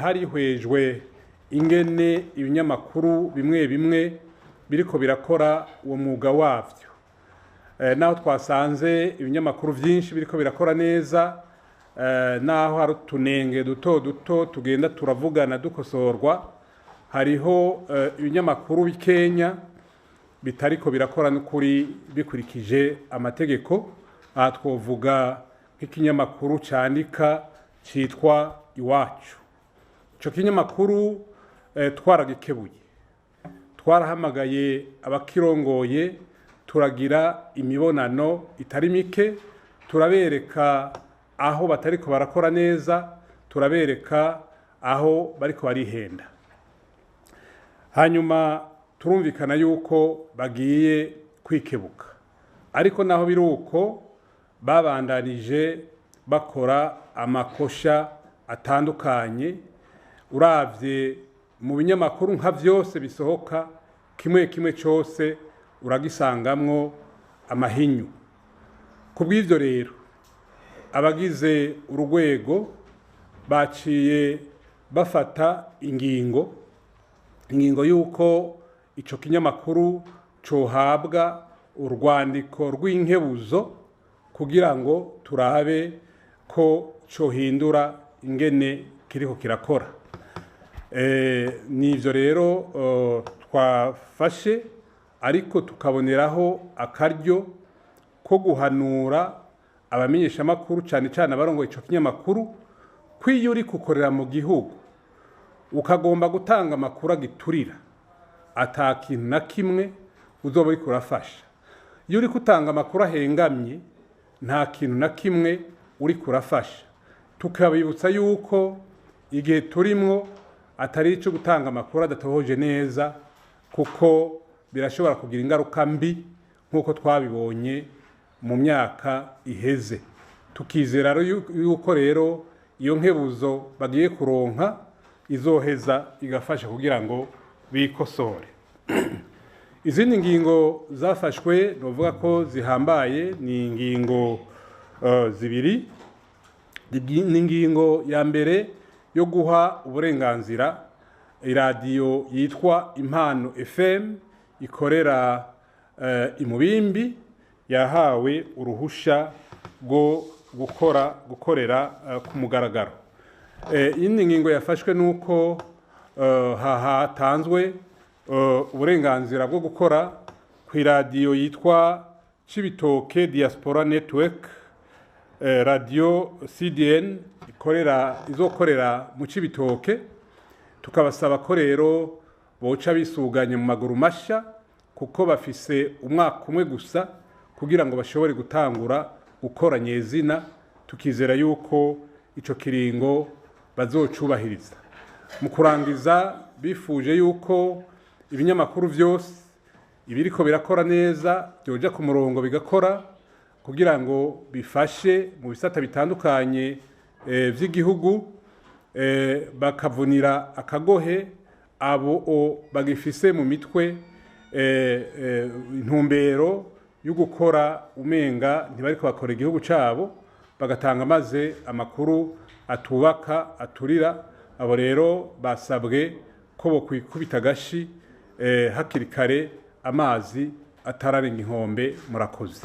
harihwejwe ingene ibinyamakuru bimwe bimwe biriko birakora uwo mwuga wavyo. Naho twasanze ibinyamakuru vyinshi biriko birakora neza, naho hari utunenge duto duto tugenda turavugana dukosorwa, hariho ibinyamakuru bikenya bitariko birakora n'ukuri bikurikije amategeko. Aha twovuga nk'ikinyamakuru candika citwa Iwacu. Ico kinyamakuru twaragikebuye, twarahamagaye abakirongoye, turagira imibonano itari mike, turabereka aho batariko barakora neza, turabereka aho bariko barihenda. Hanyuma turumvikana yuko bagiye kwikebuka, ariko naho biruko babandanije bakora amakosha atandukanye. Uravye mu binyamakuru nka vyose bisohoka, kimwe kimwe cyose uragisangamwo amahinyu. Kubw'ivyo rero abagize urugwego baciye bafata ingingo yuko ico kinyamakuru cohabwa urwandiko rw'inkebuzo kugira ngo turabe ko cohindura ingene kiriko kirakora. Nivyo rero twafashe, ariko tukaboneraho akaryo ko guhanura abamenyeshamakuru cane cane abarongoye ico kinyamakuru ko iyo uri gukorera mu gihugu ukagomba gutanga amakuru agiturira, ata kintu na kimwe uzoba uriko urafasha. Iyo uri gutanga amakuru ahengamye, nta kintu na kimwe uri kurafasha. Tukabibutsa yuko igihe turimwo atari ico gutanga amakuru adatohoje neza, kuko birashobora kugira ingaruka mbi nk'uko twabibonye mu myaka iheze. Tukizera yuko rero iyo nkebuzo bagiye kuronka izoheza igafasha kugira ngo bikosore. Izindi ngingo zafashwe novuga ko zihambaye ni ingingo zibiri. Ni ingingo ya mbere yo guha uburenganzira iradiyo yitwa Impano FM ikorera Imubimbi, yahawe uruhusha rwo gukorera ku mugaragaro. Iyindi ngingo yafashwe nuko hatanzwe uburenganzira bwo gukora ku iradiyo yitwa Cibitoke Diaspora Network, radio CDN izokorera mu Cibitoke. Tukabasaba ko rero boca bisuganye mu maguru masha, kuko bafise umwaka umwe gusa kugira ngo bashobore gutangura gukora nyezina. Tukizera yuko ico kiringo bazocubahiriza. Mu kurangiza bifuje yuko ibinyamakuru vyose ibiriko birakora neza byoja ku murongo bigakora, kugira ngo bifashe mu bisata bitandukanye vy'igihugu, bakavunira akagohe abo bagifise mu mitwe intumbero yo gukora umenga ntibariko bakora igihugu cabo, bagatanga maze amakuru atubaka aturira. Abo rero basabwe ko bokwikubita agashi hakiri kare amazi atararenga inkombe. Murakoze.